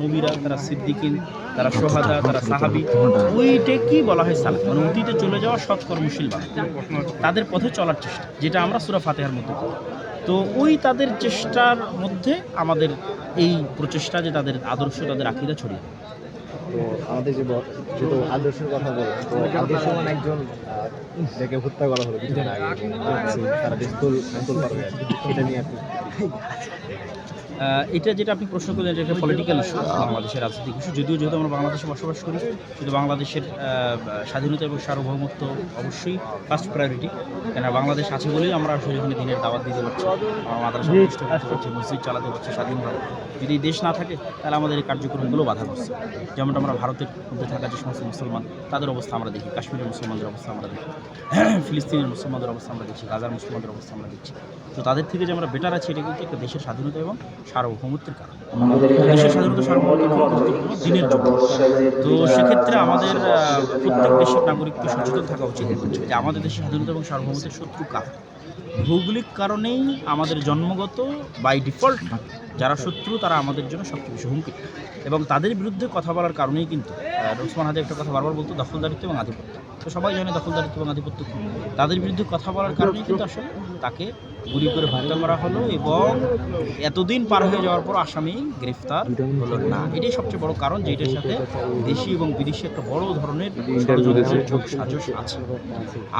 নবীরা, তারা সিদ্দিকিন, তারা সোহাদা, তারা সাহাবি, ওইটাকেই বলা হয় সালাফ, মানে অতীতে চলে যাওয়া সৎকর্মশীল বান্দা, তাদের পথে চলার চেষ্টা, যেটা আমরা সূরা ফাতিহার মধ্যে করি। তো ওই তাদের চেষ্টার মধ্যে আমাদের এই প্রচেষ্টা যে তাদের আদর্শ, তাদের আকীদা ছড়িয়ে দেয়। তো আমাদের যেহেতু আদর্শের কথা বলে, তো আদর্শ মানে একজন যাকে হত্যা করা হলো কিছুদিন আগে এবং তারা দেশ পার হয়ে আছে, এটা নিয়ে আপনি এটা যেটা আপনি প্রশ্ন করলেন, এটা একটা পলিটিক্যাল ইস্যু, বাংলাদেশের রাজনৈতিক ইস্যু। যদিও আমরা বাংলাদেশে বসবাস করি, কিন্তু বাংলাদেশের স্বাধীনতা এবং সার্বভৌমত্ব অবশ্যই ফার্স্ট প্রায়োরিটি। কেন বাংলাদেশ আছে বলেই আমরা আসলে এখানে দিনের দাওয়াত দিতে পারছি, মাদ্রাসা প্রতিষ্ঠা করতে পারছি, মসজিদ চালাতে পারছি স্বাধীনভাবে। যদি এই দেশ না থাকে তাহলে আমাদের এই কার্যক্রমগুলো বাধা করছে। যেমনটা আমরা ভারতের মধ্যে থাকা যে সমস্ত মুসলমান, তাদের অবস্থা আমরা দেখি, কাশ্মীরের মুসলমানদের অবস্থা আমরা দেখি, ফিলিস্তিনের মুসলমানদের অবস্থা আমরা দেখছি, গাজার মুসলমানদের অবস্থা আমরা দেখছি। তো তাদের থেকে যে আমরা বেটার আছি, এটা কিন্তু একটা দেশের স্বাধীনতা এবং সার্বভৌমত্বের কারণ। দেশের স্বাধীনতা সার্বভৌমত্ব খুব গুরুত্বপূর্ণ দিনের জন্য। তো সেক্ষেত্রে আমাদের প্রত্যেক দেশের নাগরিককে সচেতন থাকা উচিত যে আমাদের দেশের স্বাধীনতা এবং সার্বভৌমত্বের শত্রু কার। ভৌগোলিক কারণেই আমাদের জন্মগত বাই ডিফল্ট যারা শত্রু, তারা আমাদের জন্য সবচেয়ে বেশি হুমকি, এবং তাদের বিরুদ্ধে কথা বলার কারণেই কিন্তু ওসমান হাদি একটা কথা বারবার বলতো, দখলদারিত্ব এবং আধিপত্য। তো সবাই জানে দখলদারিত্ব এবং আধিপত্য কী। তাদের বিরুদ্ধে কথা বলার কারণেই কিন্তু আসলে তাকে গুলি করে হত্যা করা হলো, এবং এতদিন পার হয়ে যাওয়ার পর আসামি গ্রেফতার হলো না। এটাই সবচেয়ে বড় কারণ, যেটার সাথে দেশি এবং বিদেশি একটা বড় ধরনের সাজস আছে।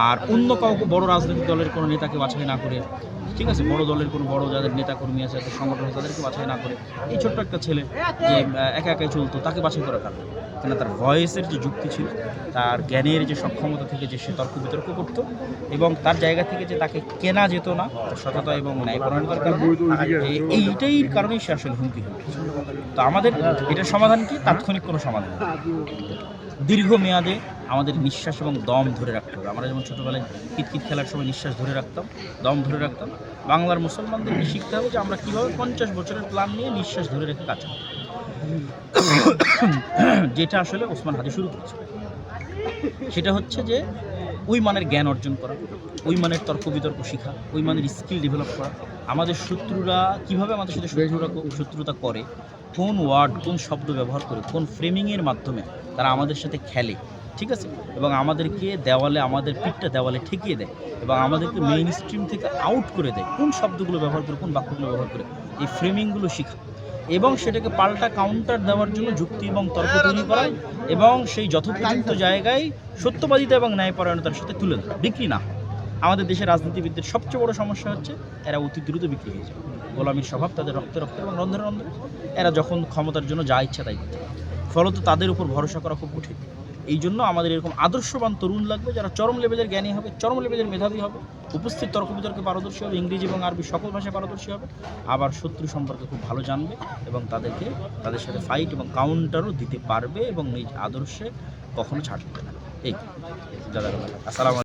আর অন্য কাউকে বড় রাজনৈতিক দলের কোনো নেতাকে বাছাই না করে, ঠিক আছে, বড় দলের কোনো বড় যাদের নেতাকর্মী আছে, যাদের সংগঠন আছে, তাদেরকে বাছাই না করে এই ছোট্ট একটা ছেলে যে একা একাই চলতো, তাকে বাছাই করার কারণ কেন, তার ভয়েসের যে যুক্তি ছিল, তার জ্ঞানের যে সক্ষমতা থেকে যে সে তর্ক বিতর্ক করত, এবং তার জায়গা থেকে যে তাকে কেনা যেত না, সততা এবং ন্যায়পরায়ণতার কারণে, এইটাই কারণেই সে আসলে হুমকি হয়ে গেছে। তো আমাদের এটার সমাধান কি? তাৎক্ষণিক কোনো সমাধান, দীর্ঘমেয়াদে আমাদের নিঃশ্বাস এবং দম ধরে রাখতে হবে। আমরা যেমন ছোটোবেলায় কিতকিত খেলার সময় নিঃশ্বাস ধরে রাখতাম, দম ধরে রাখতাম, বাংলার মুসলমানদেরকে শিখতে হবে যে আমরা কীভাবে 50 বছরের প্ল্যান নিয়ে নিঃশ্বাস ধরে রেখে কাজ করি, যেটা আসলে ওসমান হাদি শুরু করেছে। সেটা হচ্ছে যে ওই মানের জ্ঞান অর্জন করা, ওই মানের তর্ক বিতর্ক শেখা, ওই মানের স্কিল ডেভেলপ করা। আমাদের শত্রুরা কীভাবে আমাদের সাথে শত্রুতা করে, কোন ওয়ার্ড, কোন শব্দ ব্যবহার করে, কোন ফ্রেমিংয়ের মাধ্যমে তারা আমাদের সাথে খেলে, ঠিক আছে, এবং আমাদেরকে আমাদের পিঠটা দেওয়ালে ঠেকিয়ে দেয়, এবং আমাদেরকে মেইন স্ট্রিম থেকে আউট করে দেয়, কোন শব্দগুলো ব্যবহার করে, কোন বাক্যগুলো ব্যবহার করে, এই ফ্রেমিংগুলো শেখা, এবং সেটাকে পাল্টা কাউন্টার দেওয়ার জন্য যুক্তি এবং তর্ক তৈরি করা, এবং সেই যথোপযুক্ত জায়গায় সত্যবাদিতা এবং ন্যায়পরায়ণতার সাথে তুলে ধরা, বিক্রি না। আমাদের দেশের রাজনীতিবিদদের সবচেয়ে বড় সমস্যা হচ্ছে এরা অতি দ্রুত বিক্রি হয়ে যায়। গোলামীর স্বভাব তাদের রক্তে রক্তে এবং রন্ধ্রে রন্ধ্রে। এরা যখন ক্ষমতার জন্য যা ইচ্ছা তাই করতে পারে, ফলত তাদের উপর ভরসা করা খুব কঠিন। এই জন্য আমাদের এরকম আদর্শবান তরুণ লাগবে, যারা চরম লেভেলের জ্ঞানী হবে, চরম লেভেলের মেধাবী হবে, উপস্থিত তর্ক বিতর্কে পারদর্শী হবে, ইংরেজি এবং আরবি সকল ভাষায় পারদর্শী হবে, আবার শত্রু সম্পর্কে খুব ভালো জানবে, এবং তাদের সাথে ফাইট এবং কাউন্টারও দিতে পারবে, এবং নিজ আদর্শে কখনো ছাড় দেবে না। এই দাদা, আসসালামু আলাইকুম।